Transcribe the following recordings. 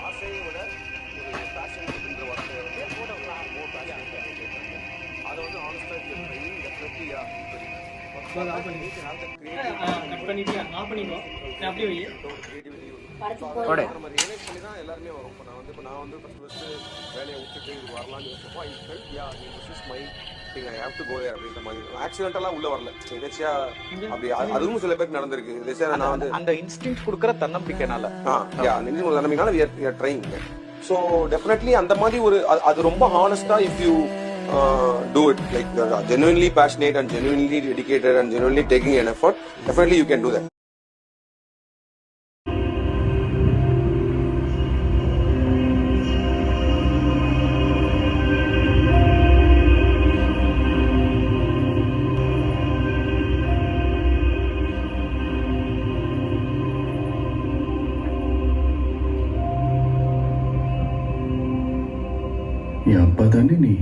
ஆசையை விட ஒரு பேஷன் அப்படின்ற வார்த்தையை வந்து அதை வந்து ஆனஸ்டாக டெஃபினெட்லி எல்லாருமே வரும். இப்போ நான் வந்து ஃபர்ஸ்ட் வேலையை விட்டுட்டு இது வரலாம்னு யோசிச்சப்போ I felt ya this is my thing, I have to go there அப்படின்ற மாதிரி. ஆக்சிடென்டெல்லாம் உள்ள வரல, எதாச்சியா அப்படி அதுவும் சில பேருக்கு நடந்திருக்கு. நான் வந்து அந்த இன்ஸ்டிங்க்ட் கொடுக்குற தன்னம்பிக்கைனால அந்த தன்னம்பிக்கைனால we are trying. So definitely அந்த மாதிரி ஒரு அது ரொம்ப ஹானஸ்டா if you do it like genuinely passionate and genuinely dedicated and genuinely taking an effort, definitely you can do that. என் அப்பா தானே நீ?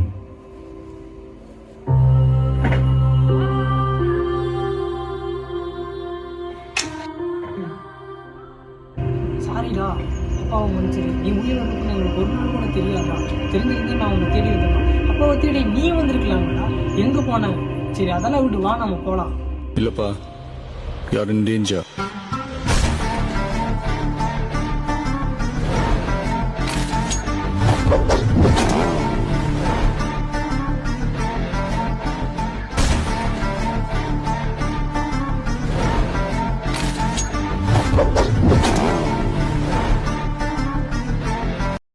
சாரிடா, அப்பாவை மன்னிச்சிரு. நீ உயிர் வந்து எங்களுக்கு ஒரு நாள் கூட தெரியாதா? தெரிஞ்சிருந்தே நான் உன்னை தேடி வந்துடலாம். அப்பாவை தேடி நீ வந்திருக்கலாம்டா. எங்க போன? சரி அதெல்லாம் விட்டு வா, நம்ம போலாம். இல்லப்பா, யார் இன் டேஞ்சர்.